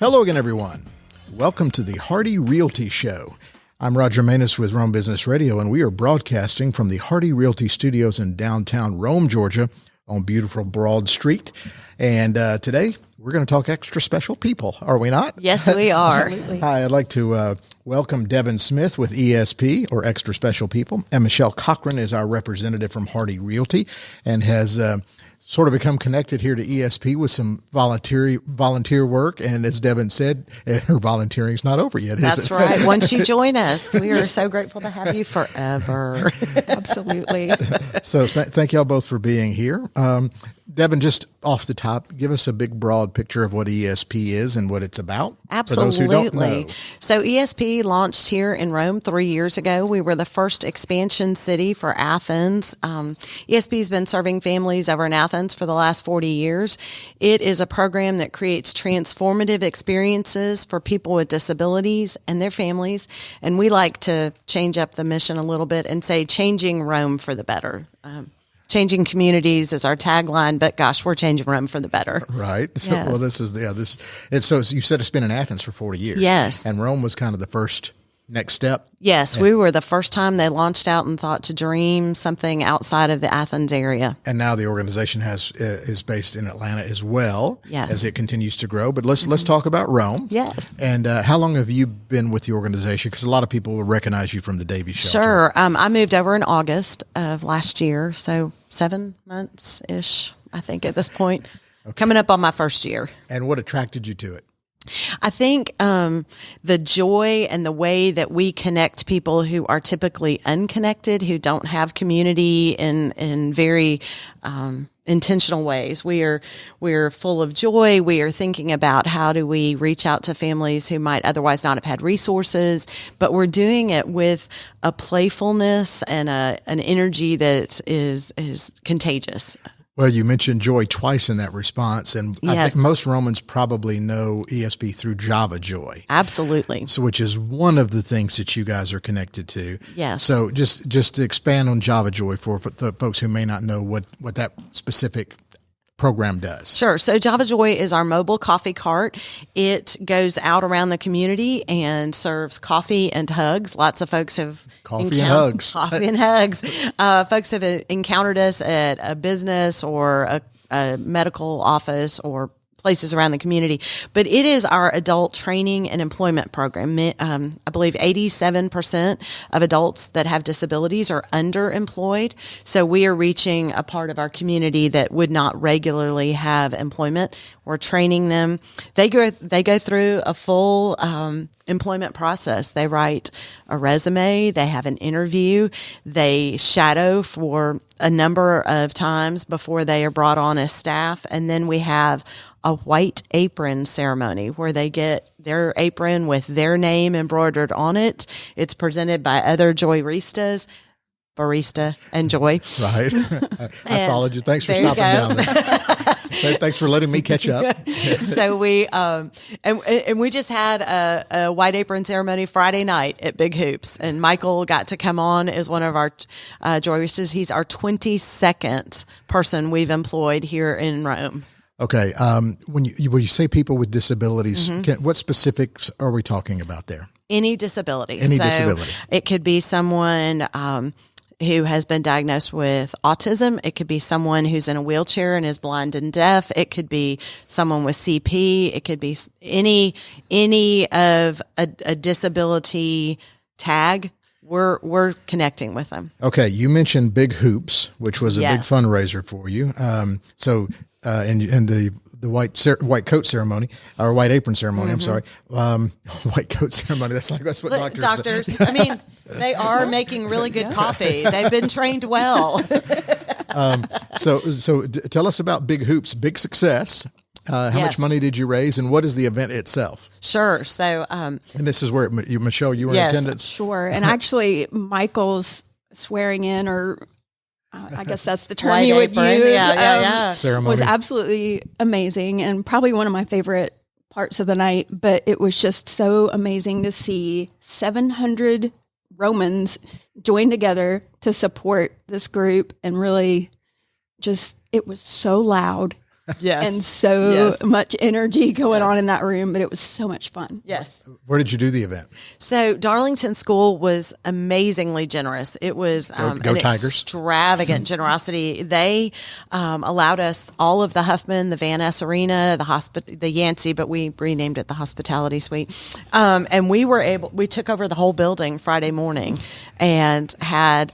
Hello again, everyone. Welcome to the Hardy Realty Show. I'm Roger Manus with Rome Business Radio, and we are broadcasting from the Hardy Realty Studios in downtown Rome, Georgia, on beautiful Broad Street. And today, we're going to talk extra special people, are we not? Yes, we are. Absolutely. Hi, I'd like to welcome Devon Smyth with ESP, or Extra Special People. And Michelle Cochran is our representative from Hardy Realty and has sort of become connected here to ESP with some volunteer work. And as Devon said, her volunteering's not over yet, is That's it? right. Once you join us, we are so grateful to have you forever. Absolutely. So thank y'all both for being here. Devon, just off the top, give us a big, broad picture of what ESP is and what it's about. Absolutely. For those who don't know. So ESP launched here in Rome 3 years ago. We were the first expansion city for Athens. ESP has been serving families over in Athens for the last 40 years. It is a program that creates transformative experiences for people with disabilities and their families. And we like to change up the mission a little bit and say changing Rome for the better. Changing communities is our tagline, but gosh, we're changing Rome for the better. Right. So, Yes. well, this is so you said it's been in Athens for 40 years. Yes. And Rome was kind of the first next step. Yes, we were the first time they launched out and thought to dream something outside of the Athens area. And now the organization is based in Atlanta as well. Yes. As it continues to grow. But let's talk about Rome. Yes. And how long have you been with the organization? Because a lot of people will recognize you from the Davies Shelter. Sure. I moved over in August of last year, so 7 months-ish, I think, at this point. Okay. Coming up on my first year. And what attracted you to it? I think the joy and the way that we connect people who are typically unconnected, who don't have community in very intentional ways. We're full of joy. We are thinking about how do we reach out to families who might otherwise not have had resources, but we're doing it with a playfulness and an energy that is contagious. Well, you mentioned joy twice in that response, and Yes. I think most Romans probably know ESP through Java Joy. Absolutely. So, which is one of the things that you guys are connected to. Yes. So just to expand on Java Joy for the folks who may not know what that specific program does. Sure. So Java Joy is our mobile coffee cart. It goes out around the community and serves coffee and hugs. Lots of folks have Coffee and hugs. Coffee and hugs. Folks have encountered us at a business or a medical office or places around the community, but it is our adult training and employment program. I believe 87% of adults that have disabilities are underemployed. So we are reaching a part of our community that would not regularly have employment. We're training them. They go through a full employment process. They write a resume. They have an interview. They shadow for a number of times before they are brought on as staff. And then we have a white apron ceremony where they get their apron with their name embroidered on it. It's presented by other Joyristas, Barista and Joy. Right. I followed you. Thanks for stopping down there. Thanks for letting me catch up. So we and we just had a white apron ceremony Friday night at Big Hoops, and Michael got to come on as one of our Joyristas. He's our 22nd person we've employed here in Rome. Okay. When you say people with disabilities, what specifics are we talking about there? Any disability. Any disability. It could be someone who has been diagnosed with autism. It could be someone who's in a wheelchair and is blind and deaf. It could be someone with CP. It could be any of a disability tag. We're connecting with them. Okay. You mentioned Big Hoops, which was a big Yes. fundraiser for you. And the white coat ceremony or white apron ceremony. I'm sorry. White coat ceremony. That's what doctors do. I mean, they are making really good coffee. They've been trained well. So tell us about Big Hoops, big success. How much money did you raise, and what is the event itself? Sure. So, and this is where Michelle, you were in Yes. attendance. Sure. And actually, Michael's swearing in, or I guess that's the term White you would apron. use, Yeah. Ceremony was absolutely amazing and probably one of my favorite parts of the night. But it was just so amazing to see 700 Romans join together to support this group, and really just, it was so loud. Yes. and so much energy going on in that room, but it was so much fun. Yes. Where did you do the event? So Darlington School was amazingly generous. It was Go an Tigers. extravagant generosity. They allowed us all of the Huffman, the Van Ness Arena, the Yancey, but we renamed it the Hospitality Suite. And we took over the whole building Friday morning and had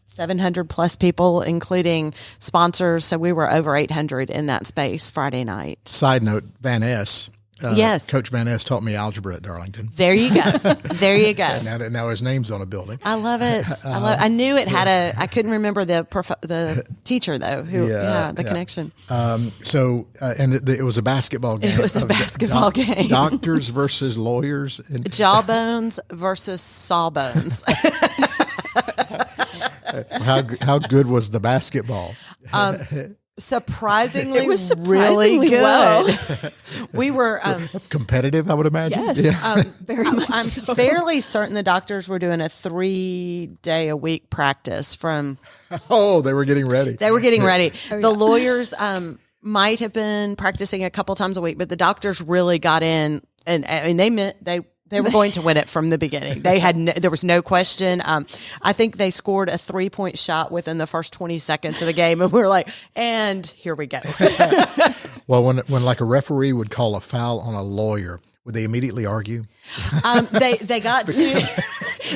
700 plus people, including sponsors. So we were over 800 in that space Friday night. Side note, Van Ness. Yes. Coach Van Ness taught me algebra at Darlington. There you go. There you go. Now his name's on a building. I love it. I knew it had I couldn't remember the teacher though. Connection. It was a basketball game. It was a basketball game. Doctors versus lawyers. And Jawbones versus sawbones. How good was the basketball? Surprisingly, it was surprisingly really good. well. We were competitive, I would imagine. Yes, very much. I'm so. fairly certain the doctors were doing a 3-day-a-week practice from. Oh, they were getting ready. They were getting ready. Oh, the lawyers might have been practicing a couple times a week, but the doctors really got in, and they were going to win it from the beginning. There was no question. I think they scored a 3-point shot within the first 20 seconds of the game, and we were like, and here we go. Well, when like a referee would call a foul on a lawyer, would they immediately argue? They got to.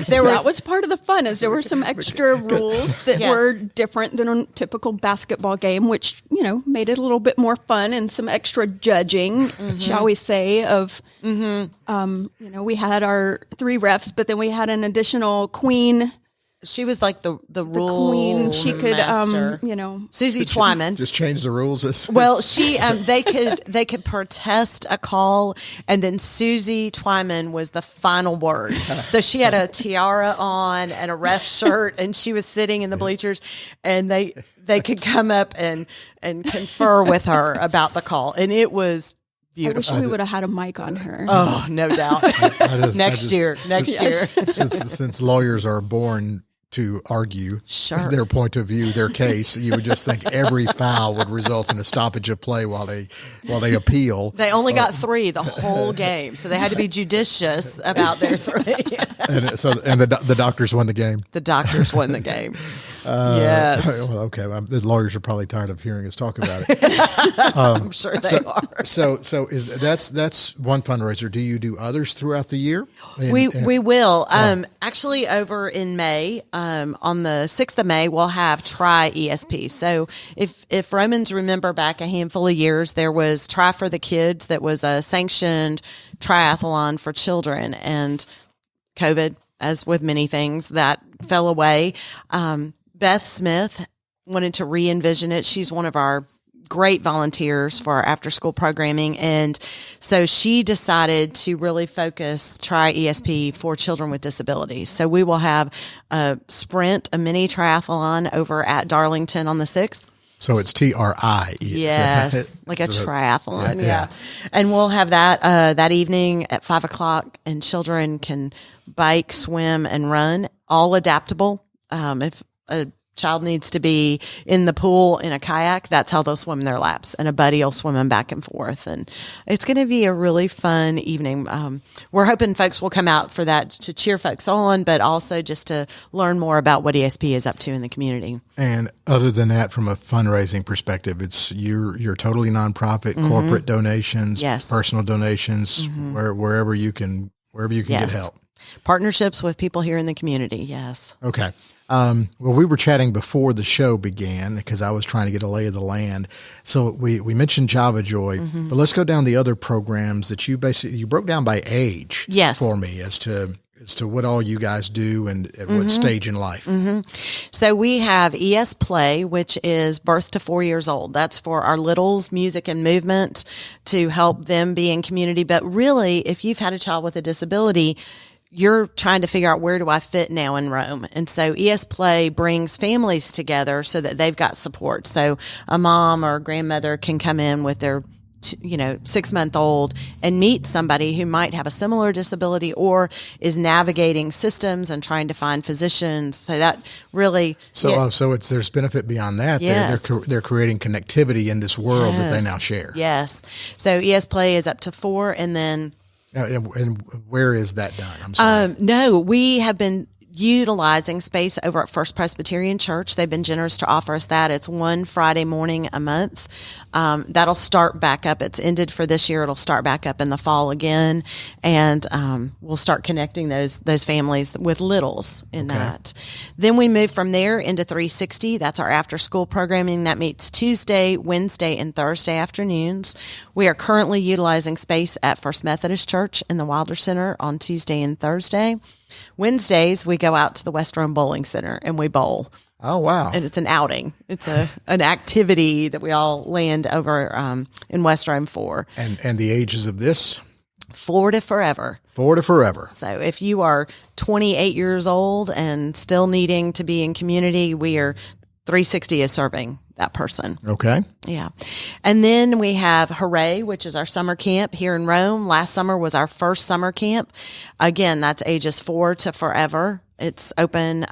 That was part of the fun, is there were some extra rules that were different than a typical basketball game, which, made it a little bit more fun, and some extra judging, shall we say, of, we had our 3 refs, but then we had an additional queen. She was like the rule queen. She could, master. Susie Twyman. Just change the rules. Well, they could protest a call, and then Susie Twyman was the final word. So she had a tiara on and a ref shirt, and she was sitting in the bleachers, and they could come up and confer with her about the call, and it was beautiful. I wish we would have had a mic on her. Oh, no doubt. Next year. Since lawyers are born to argue their point of view, their case, you would just think every foul would result in a stoppage of play while they appeal. They only got 3 the whole game, so they had to be judicious about their 3. And the doctors won the game. The doctors won the game. Yes. Well, okay. The lawyers are probably tired of hearing us talk about it. I'm sure they are. So that's one fundraiser. Do you do others throughout the year? We will. Actually, over in May, on the 6th of May, we'll have Try ESP. So if Romans remember back a handful of years, there was Try for the Kids that was a sanctioned triathlon for children, and COVID, as with many things, that fell away. Beth Smith wanted to re-envision it. She's one of our great volunteers for our after-school programming, and so she decided to really focus Try ESP for children with disabilities. So we will have a sprint, a mini triathlon over at Darlington on the 6th. So it's TRI. Yes, like a triathlon. Yeah. And we'll have that evening at 5:00, and children can bike, swim, and run, all adaptable. If a child needs to be in the pool in a kayak, that's how they'll swim their laps, and a buddy will swim them back and forth. And it's going to be a really fun evening. We're hoping folks will come out for that to cheer folks on, but also just to learn more about what ESP is up to in the community. And other than that, from a fundraising perspective, it's you're totally nonprofit, corporate donations, personal donations, wherever you can get help. Partnerships with people here in the community. Yes. Okay. Well, we were chatting before the show began because I was trying to get a lay of the land. So we mentioned Java Joy, but let's go down the other programs that you broke down by age for me as to what all you guys do and at what stage in life. So we have ES Play, which is birth to 4 years old. That's for our littles, music and movement, to help them be in community. But really, if you've had a child with a disability, you're trying to figure out, where do I fit now in Rome? And so ES Play brings families together so that they've got support. So a mom or a grandmother can come in with their 6-month-old and meet somebody who might have a similar disability or is navigating systems and trying to find physicians. So that really, there's benefit beyond that. Yes. They're creating connectivity in this world that they now share. Yes. So ES Play is up to 4, and then. And where is that done? I'm sorry. No, we have been utilizing space over at First Presbyterian Church. They've been generous to offer us that. It's one Friday morning a month. That'll start back up. It's ended for this year. It'll start back up in the fall again. And we'll start connecting those families with littles in that. Then we move from there into 360. That's our after school programming that meets Tuesday, Wednesday, and Thursday afternoons. We are currently utilizing space at First Methodist Church in the Wilder Center on Tuesday and Thursday. Wednesdays, we go out to the West Rome Bowling Center and we bowl. Oh, wow. And it's an outing. It's an activity that we all land over in West Rome for. And the ages of this? 4 to forever. 4 to forever. So if you are 28 years old and still needing to be in community, 360 is serving that person. Okay. Yeah. And then we have Hooray, which is our summer camp here in Rome. Last summer was our first summer camp. Again, that's ages 4 to forever. It's open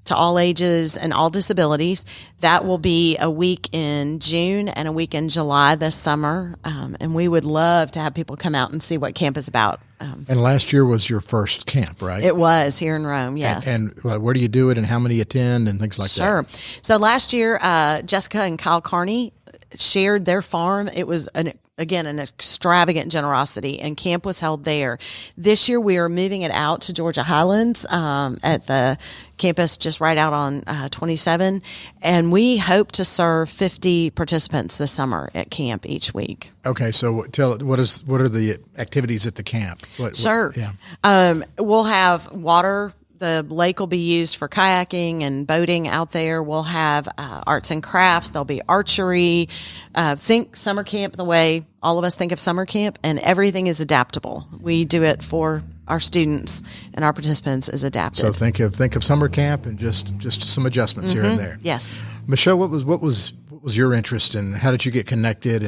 to all ages and all disabilities. That will be a week in June and a week in July this summer. And we would love to have people come out and see what camp is about. And last year was your first camp, right? It was here in Rome, yes. And where do you do it and how many attend and things like that? Sure. So last year, Jessica and Kyle Carney shared their farm. It was an extravagant generosity, and camp was held there. This year, we are moving it out to Georgia Highlands at the campus just right out on 27, and we hope to serve 50 participants this summer at camp each week. Okay, so what are the activities at the camp? Sure. We'll have water. The lake will be used for kayaking and boating out there. We'll have arts and crafts. There'll be archery. Think summer camp the way all of us think of summer camp, and everything is adaptable. We do it for our students, and our participants is adapted. So think of summer camp and just some adjustments here and there. Yes. Michelle, what was your interest in? How did you get connected?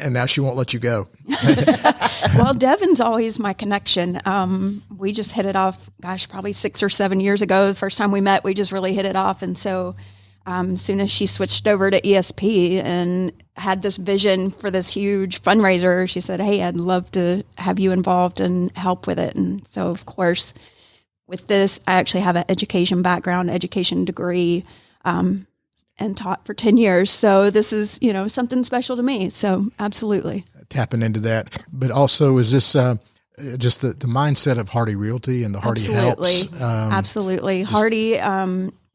And now she won't let you go. Well, Devon's always my connection. We just hit it off, probably 6 or 7 years ago. The first time we met, we just really hit it off. And so as soon as she switched over to ESP and had this vision for this huge fundraiser, she said, "Hey, I'd love to have you involved and help with it." And so, of course, with this, I actually have an education degree, and taught for 10 years. So this is, something special to me. So absolutely. Tapping into that. But also, is this just the mindset of Hardy Realty and the Hardy Helps? Absolutely. Hardy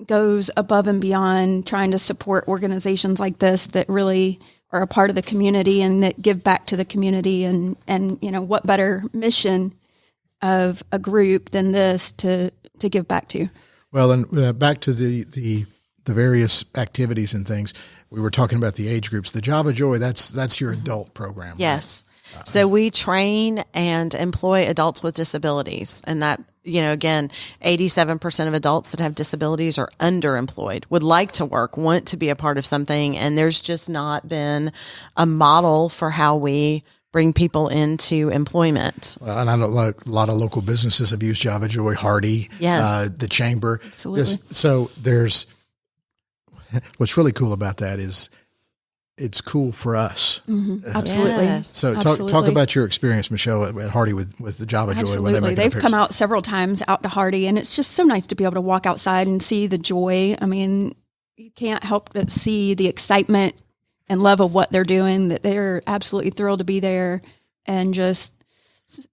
goes above and beyond trying to support organizations like this that really are a part of the community and that give back to the community. And what better mission of a group than this to give back to? Well, and back to the various activities and things. We were talking about the age groups. The Java Joy, that's your adult program. Yes. Right? So we train and employ adults with disabilities. And that, again, 87% of adults that have disabilities are underemployed, would like to work, want to be a part of something. And there's just not been a model for how we bring people into employment. Well, and I know a lot of local businesses have used Java Joy, Hardy, yes. The Chamber. Absolutely. So what's really cool about that is it's cool for us. Mm-hmm. Absolutely. Yes. So talk about your experience, Michelle, at Hardy with the Java Joy. Absolutely. They've come out several times out to Hardy, and it's just so nice to be able to walk outside and see the joy. I mean, you can't help but see the excitement and love of what they're doing, that they're absolutely thrilled to be there. And just,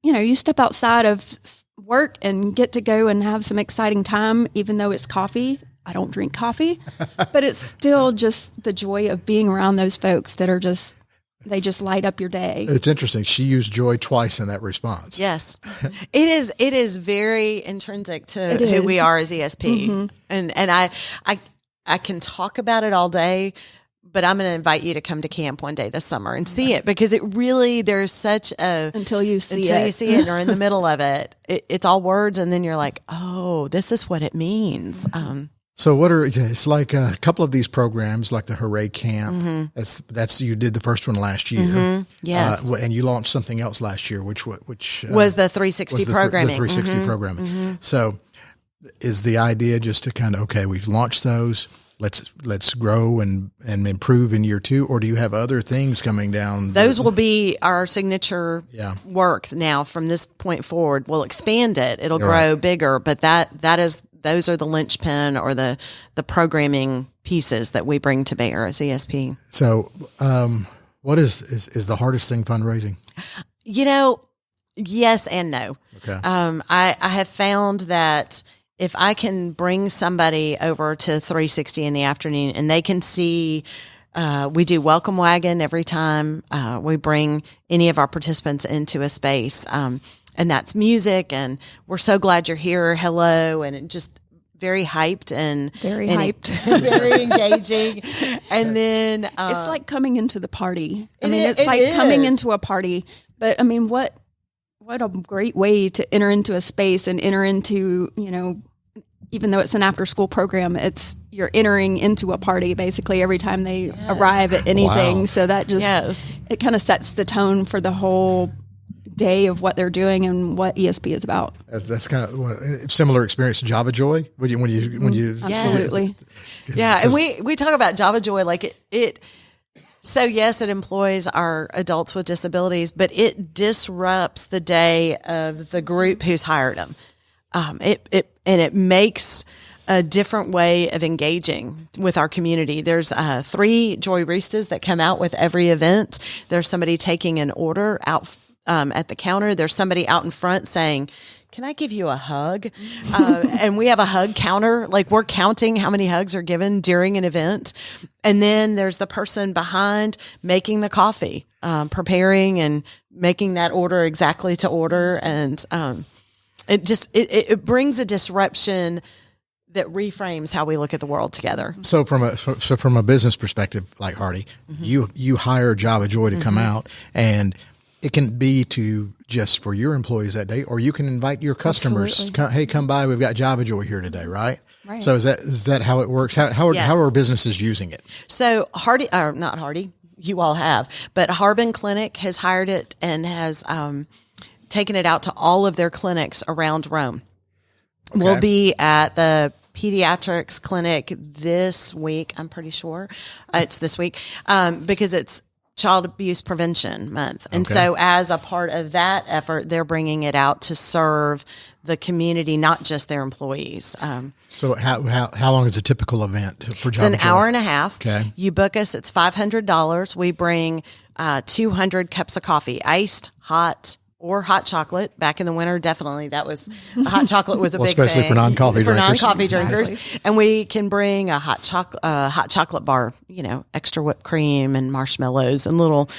you step outside of work and get to go and have some exciting time, even though it's coffee. I don't drink coffee, but it's still just the joy of being around those folks that are they just light up your day. It's interesting. She used joy twice in that response. Yes. It is very intrinsic to who we are as ESP. Mm-hmm. And I can talk about it all day, but I'm going to invite you to come to camp one day this summer and see it, because it really, there's such a... Until you see it or in the middle of it, it's all words, and then you're like, oh, this is what it means. So it's like a couple of these programs, like the Hooray Camp. That's you did the first one last year. Yes. And you launched something else last year, which was the 360 programming. The 360 programming. So is the idea just to kind of, okay, we've launched those, let's grow and improve in year 2, or do you have other things coming down? Those will be our signature work now from this point forward. We'll expand it. It'll grow bigger, but those are the linchpin or the programming pieces that we bring to bear as ESP. So, what is the hardest thing fundraising? Yes and no. Okay. I have found that if I can bring somebody over to 360 in the afternoon and they can see, we do welcome wagon every time we bring any of our participants into a space. And that's music, and we're so glad you're here. Hello, and it just very hyped and very hyped, very engaging. And then it's like coming into the party. It's like coming into a party. But I mean, what a great way to enter into a space and enter into, even though it's an after school program, you're entering into a party basically every time they arrive at anything. Wow. So that just it kind of sets the tone for the whole day of what they're doing and what ESP is about. That's kind of a similar experience to Java Joy when you absolutely and we talk about Java Joy like it. So yes, it employs our adults with disabilities, but it disrupts the day of the group who's hired them. It makes a different way of engaging with our community. There's 3 Joy Roostas that come out with every event. There's somebody taking an order out at the counter. There's somebody out in front saying, "Can I give you a hug?" And we have a hug counter. Like, we're counting how many hugs are given during an event. And then there's the person behind making the coffee, preparing and making that order exactly to order. And it brings a disruption that reframes how we look at the world together. So from a business perspective, like Hardy, you hire Java Joy to come out, and it can be just for your employees that day, or you can invite your customers. Hey, come by. We've got Java Joy here today, right? Right. So is that how it works? How are businesses using it? So not Hardy, you all have, but Harbin Clinic has hired it and has taken it out to all of their clinics around Rome. Okay. We'll be at the pediatrics clinic this week. I'm pretty sure it's this week because it's Child Abuse Prevention Month. And so as a part of that effort, they're bringing it out to serve the community, not just their employees. So how long is a typical event for Java Joy? It's an hour and a half. Okay. You book us, it's $500. We bring 200 cups of coffee, iced, hot, or hot chocolate. Back in the winter, definitely hot chocolate was a big especially thing. For non-coffee drinkers. Exactly. And we can bring a hot chocolate bar, extra whipped cream and marshmallows and little,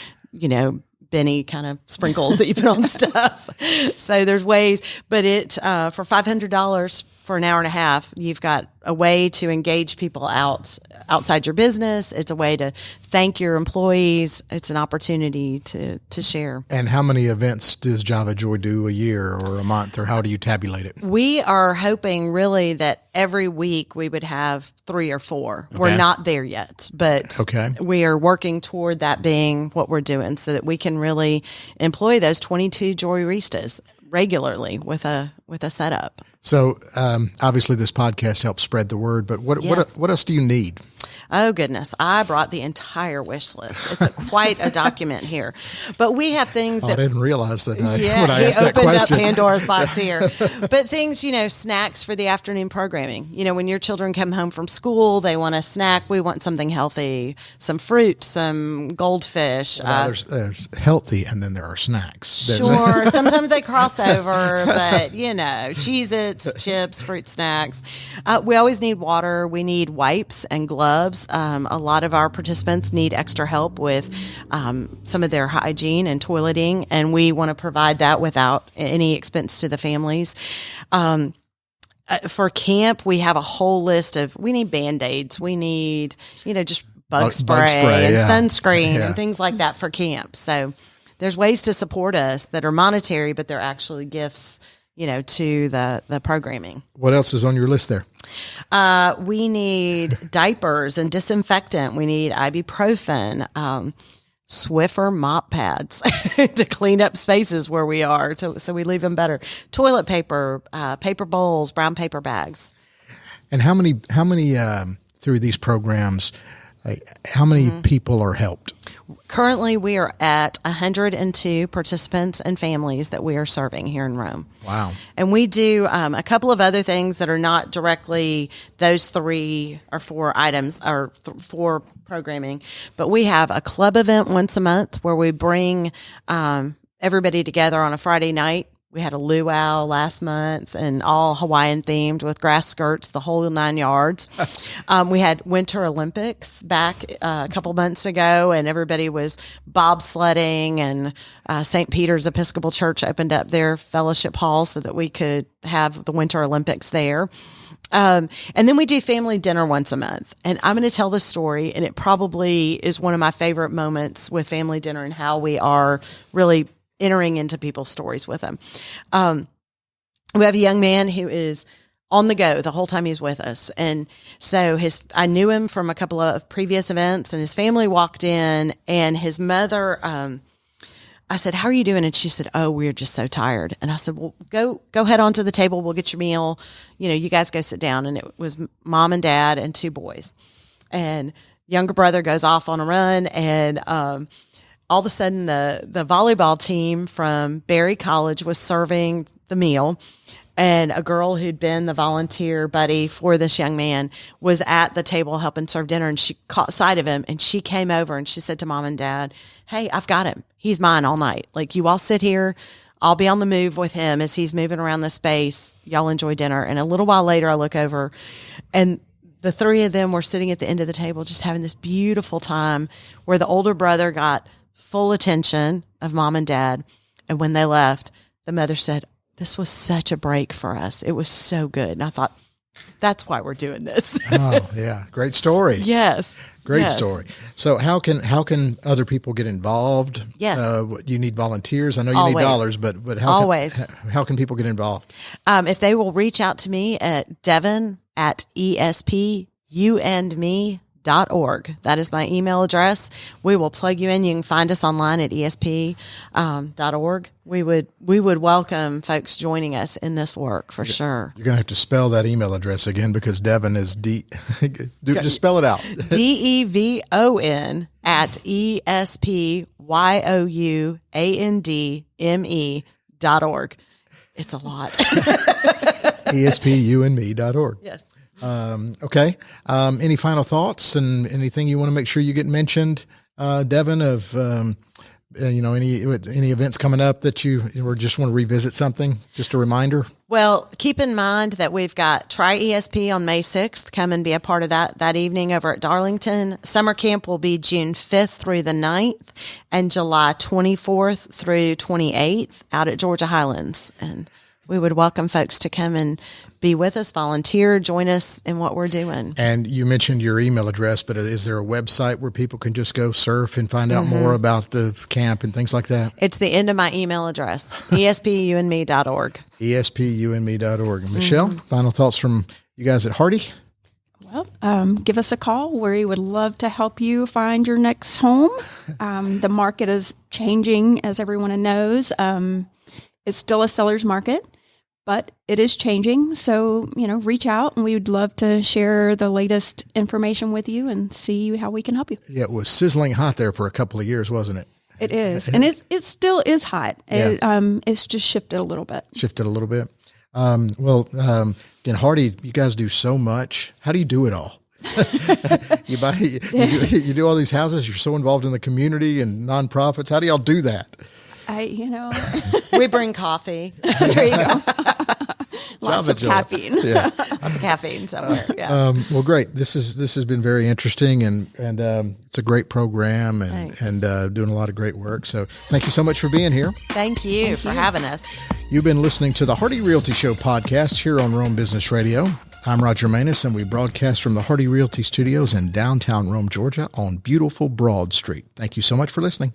Benny kind of sprinkles that you put on stuff. So there's ways, but for $500 for an hour and a half, you've got a way to engage people outside your business. It's a way to thank your employees. It's an opportunity to share. And how many events does Java Joy do a year or a month, or how do you tabulate it? We are hoping really that every week we would have 3 or 4. Okay. We're not there yet, but we are working toward that being what we're doing so that we can really employ those 22 Joy Roostas regularly with a setup. So obviously this podcast helps spread the word, but what else do you need? Oh, goodness. I brought the entire wish list. It's quite a document here. But we have things that... I didn't realize that when I asked that question. He opened up Pandora's box here. But things, snacks for the afternoon programming. When your children come home from school, they want a snack. We want something healthy, some fruit, some goldfish. Well, there's healthy, and then there are snacks. Sure. Sometimes they cross over, but, Cheez-Its, chips, fruit snacks. We always need water. We need wipes and gloves. A lot of our participants need extra help with some of their hygiene and toileting, and we want to provide that without any expense to the families. For camp, we have a whole list of, we need Band-Aids. We need, just bug spray and sunscreen and things like that for camp. So there's ways to support us that are monetary, but they're actually gifts, to the programming. What else is on your list there? We need diapers and disinfectant. We need ibuprofen, Swiffer mop pads to clean up spaces where we are, so we leave them better. Toilet paper, paper bowls, brown paper bags. And how many through these programs, how many people are helped? Currently, we are at 102 participants and families that we are serving here in Rome. Wow. And we do a couple of other things that are not directly those 3 or 4 items or 4 programming, but we have a club event once a month where we bring everybody together on a Friday night. We had a luau last month and all Hawaiian themed with grass skirts, the whole 9 yards. We had Winter Olympics back a couple months ago, and everybody was bobsledding, and St. Peter's Episcopal Church opened up their fellowship hall so that we could have the Winter Olympics there. And then we do family dinner once a month. And I'm going to tell this story, and it probably is one of my favorite moments with family dinner and how we are really entering into people's stories with them. We have a young man who is on the go the whole time he's with us. And so I knew him from a couple of previous events, and his family walked in, and his mother, I said, "How are you doing?" And she said, "Oh, we're just so tired." And I said, "Well, go head on to the table. We'll get your meal. You guys go sit down." And it was mom and dad and 2 boys, and younger brother goes off on a run, and, all of a sudden, the volleyball team from Berry College was serving the meal, and a girl who'd been the volunteer buddy for this young man was at the table helping serve dinner, and she caught sight of him, and she came over and she said to mom and dad, "Hey, I've got him. He's mine all night. Like, you all sit here. I'll be on the move with him as he's moving around the space. Y'all enjoy dinner." And a little while later, I look over, and the 3 of them were sitting at the end of the table just having this beautiful time where the older brother got full attention of mom and dad. And when they left, the mother said, "This was such a break for us. It was so good." And I thought, that's why we're doing this. Oh, yeah. Great story. Yes. Great story. So how can other people get involved? Yes. You need volunteers. I know you Always. need dollars, but how can people get involved? If they will reach out to me at Devon at ESPUandme.org. That is my email address. We will plug you in. You can find us online at ESP.org. We would welcome folks joining us in this work for sure. You're going to have to spell that email address again because Devon is just spell it out. DEVON at ESPYOUANDME.org. It's a lot. ESPUandme.org. Yes. Okay. Any final thoughts and anything you want to make sure you get mentioned, Devon, of, any events coming up that you or just want to revisit something? Just a reminder. Well, keep in mind that we've got Try ESP on May 6th. Come and be a part of that evening over at Darlington. Summer camp will be June 5th through the 9th and July 24th through 28th out at Georgia Highlands. And we would welcome folks to come and be with us, volunteer, join us in what we're doing. And you mentioned your email address, but is there a website where people can just go surf and find out more about the camp and things like that? It's the end of my email address, ESPUandme.org. ESPUandme.org. Michelle, final thoughts from you guys at Hardy? Well, give us a call. We would love to help you find your next home. The market is changing, as everyone knows. It's still a seller's market, but it is changing. So, reach out and we would love to share the latest information with you and see how we can help you. Yeah, it was sizzling hot there for a couple of years, wasn't it? It is. And it still is hot. Yeah. It's just shifted a little bit. Again, Hardy, you guys do so much. How do you do it all? you do all these houses. You're so involved in the community and nonprofits. How do y'all do that? We bring coffee. There you go. Lots of caffeine. Yeah. Lots of caffeine somewhere. Yeah. Well, great. This has been very interesting, and it's a great program, and doing a lot of great work. So, thank you so much for being here. Thank you for having us. You've been listening to the Hardy Realty Show podcast here on Rome Business Radio. I'm Roger Manus, and we broadcast from the Hardy Realty Studios in downtown Rome, Georgia, on beautiful Broad Street. Thank you so much for listening.